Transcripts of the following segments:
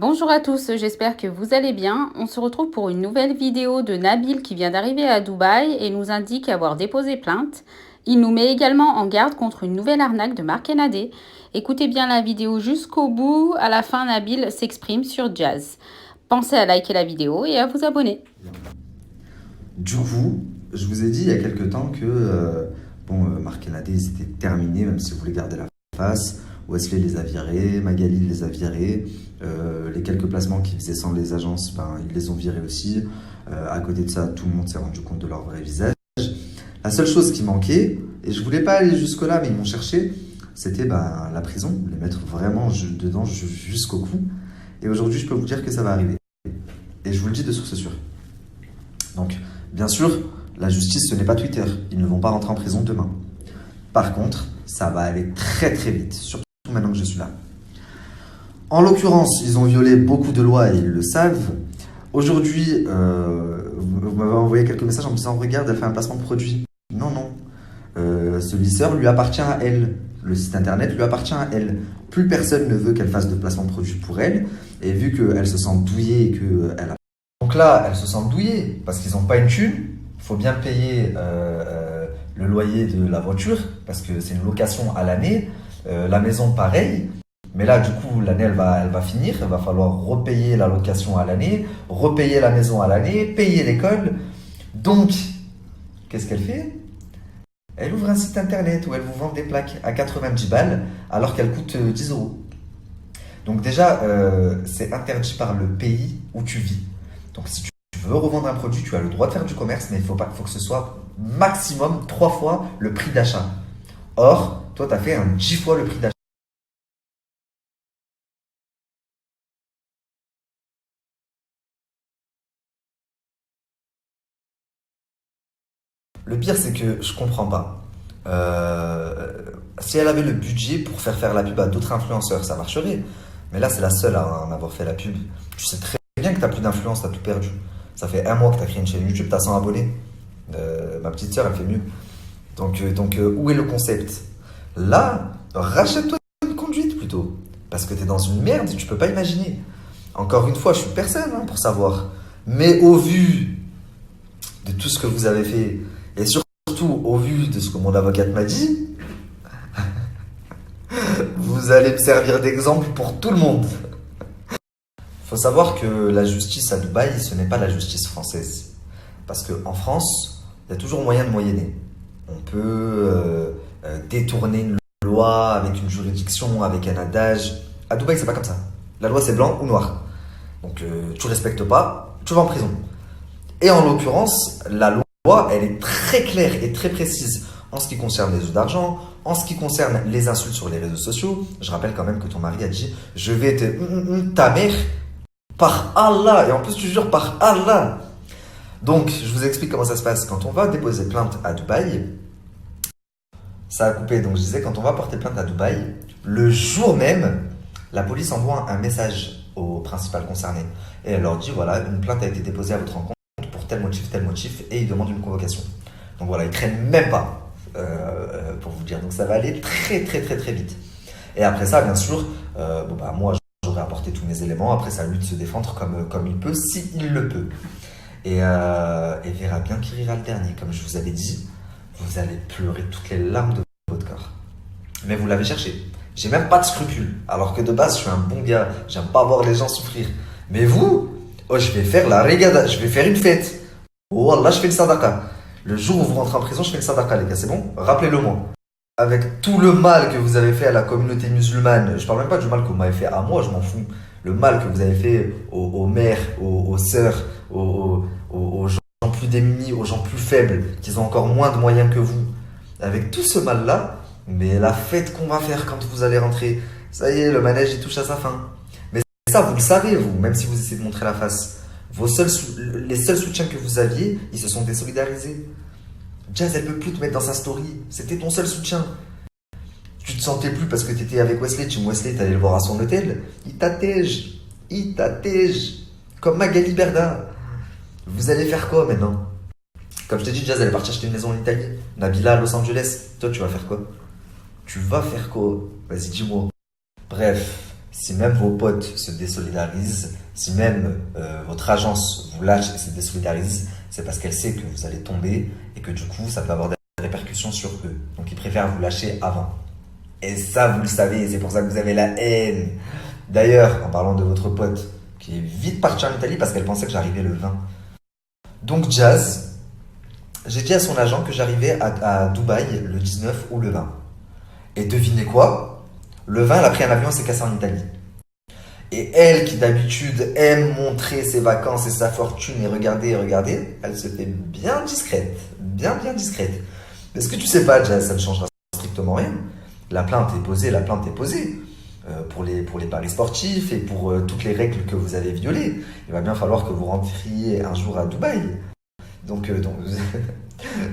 Bonjour à tous, j'espère que vous allez bien. On se retrouve pour une nouvelle vidéo de Nabil qui vient d'arriver à Dubaï et nous indique avoir déposé plainte. Il nous met également en garde contre une nouvelle arnaque de Marc Nadé. Écoutez bien la vidéo jusqu'au bout. À la fin, Nabil s'exprime sur Jazz. Pensez à liker la vidéo et à vous abonner. Du coup, je vous ai dit il y a quelques temps que Marc Nadé, c'était terminé, même si vous voulez garder la face. Wesley les a virés, Magali les a virés. Les quelques placements qu'ils faisaient sans les agences, ils les ont virés aussi. À côté de ça, tout le monde s'est rendu compte de leur vrai visage. La seule chose qui manquait, et je voulais pas aller jusque-là, mais ils m'ont cherché, c'était la prison, les mettre vraiment dedans jusqu'au cou. Et aujourd'hui, je peux vous dire que ça va arriver. Et je vous le dis de source sûre. Donc, bien sûr, la justice, ce n'est pas Twitter. Ils ne vont pas rentrer en prison demain. Par contre, ça va aller très très vite, surtout maintenant que je suis là. En l'occurrence, ils ont violé beaucoup de lois et ils le savent. Aujourd'hui, vous m'avez envoyé quelques messages en me disant « Regarde, elle fait un placement de produit ». Non, non. Ce lisseur lui appartient à elle. Le site internet lui appartient à elle. Plus personne ne veut qu'elle fasse de placement de produit pour elle. Et vu qu'elle se sent douillée et qu'elle a... Donc là, elle se sent douillée parce qu'ils n'ont pas une thune. Il faut bien payer le loyer de la voiture parce que c'est une location à l'année. La maison, pareil. Mais là, du coup, l'année, elle va finir. Il va falloir repayer la location à l'année, repayer la maison à l'année, payer l'école. Donc, qu'est-ce qu'elle fait? Elle ouvre un site internet où elle vous vend des plaques à 90 balles alors qu'elles coûtent 10 euros. Donc déjà, c'est interdit par le pays où tu vis. Donc si tu veux revendre un produit, tu as le droit de faire du commerce, mais il faut que ce soit maximum 3 fois le prix d'achat. Or, toi, tu as fait un 10 fois le prix d'achat. Le pire, c'est que je comprends pas. Si elle avait le budget pour faire la pub à d'autres influenceurs, ça marcherait. Mais là, c'est la seule à en avoir fait la pub. Tu sais très bien que tu n'as plus d'influence, tu as tout perdu. Ça fait un mois que tu as créé une chaîne YouTube, tu as 100 abonnés. Ma petite sœur, elle fait mieux. Donc où est le concept? Là, rachète-toi une conduite plutôt. Parce que tu es dans une merde et tu peux pas imaginer. Encore une fois, je suis personne pour savoir. Mais au vu de tout ce que vous avez fait, et surtout au vu de ce que mon avocate m'a dit, vous allez me servir d'exemple pour tout le monde. Il faut savoir que la justice à Dubaï, ce n'est pas la justice française. Parce qu'en France, il y a toujours moyen de moyenner. On peut détourner une loi avec une juridiction, avec un adage. À Dubaï, c'est pas comme ça. La loi, c'est blanc ou noir. Donc, tu respectes pas, tu vas en prison. Et en l'occurrence, la loi, elle est très claire et très précise en ce qui concerne les jeux d'argent, en ce qui concerne les insultes sur les réseaux sociaux. Je rappelle quand même que ton mari a dit « Je vais te... ta mère, par Allah !» Et en plus, tu jures par Allah. Donc, je vous explique comment ça se passe. Quand on va déposer plainte à Dubaï, ça a coupé. Donc, je disais, quand on va porter plainte à Dubaï, le jour même, la police envoie un message au principal concerné. Et elle leur dit, voilà, une plainte a été déposée à votre encontre pour tel motif, et ils demandent une convocation. Donc voilà, ils traînent même pas, pour vous dire. Donc, ça va aller très, très, très, très vite. Et après ça, bien sûr, moi, j'aurais apporté tous mes éléments. Après, c'est à lui de se défendre comme il peut, s'il le peut. Et verra bien qui rira le dernier. Comme je vous avais dit, vous allez pleurer toutes les larmes de votre corps. Mais vous l'avez cherché. J'ai même pas de scrupules. Alors que de base, je suis un bon gars. J'aime pas voir les gens souffrir. Mais vous, je vais faire la régada. Je vais faire une fête. Oh là, je fais le sadaqa. Le jour où vous rentrez en prison, je fais le sadaqa, les gars. C'est bon? Rappelez-le moi. Avec tout le mal que vous avez fait à la communauté musulmane, je parle même pas du mal que vous m'avez fait à moi, je m'en fous. Le mal que vous avez fait aux mères, aux sœurs, aux gens plus démunis, aux gens plus faibles, qui ont encore moins de moyens que vous. Avec tout ce mal-là, mais la fête qu'on va faire quand vous allez rentrer, ça y est, le manège il touche à sa fin. Mais ça, vous le savez, vous, même si vous essayez de montrer la face. Les seuls soutiens que vous aviez, ils se sont désolidarisés. Jazz, elle peut plus te mettre dans sa story. C'était ton seul soutien. Tu te sentais plus parce que tu étais avec Wesley. Wesley, t'allais le voir à son hôtel. Il t'attège. Il t'attège. Comme Magali Berda. Vous allez faire quoi maintenant? Comme je t'ai dit, Jazz, elle est partie acheter une maison en Italie. Nabila à Los Angeles. Toi, tu vas faire quoi? Tu vas faire quoi? Vas-y, dis-moi. Bref, Si même vos potes se désolidarisent, si même votre agence vous lâche et se désolidarise, c'est parce qu'elle sait que vous allez tomber et que du coup, ça peut avoir des répercussions sur eux. Donc, ils préfèrent vous lâcher avant. Et ça, vous le savez, c'est pour ça que vous avez la haine. D'ailleurs, en parlant de votre pote, qui est vite partie en Italie parce qu'elle pensait que j'arrivais le 20. Donc, Jazz, j'ai dit à son agent que j'arrivais à Dubaï le 19 ou le 20. Et devinez quoi? Le 20, elle a pris un avion et s'est cassée en Italie. Et elle, qui d'habitude aime montrer ses vacances et sa fortune et regarder, elle se fait bien discrète. Bien discrète. Mais ce que tu sais pas, Jazz, ça ne changera strictement rien. La plainte est posée, pour les paris sportifs et pour toutes les règles que vous avez violées. Il va bien falloir que vous rentriez un jour à Dubaï. Donc,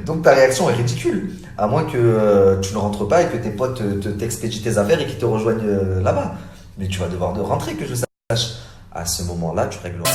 donc ta réaction est ridicule. À moins que tu ne rentres pas et que tes potes t'expédient tes affaires et qu'ils te rejoignent là-bas. Mais tu vas devoir de rentrer, que je sache. À ce moment-là, tu régleras.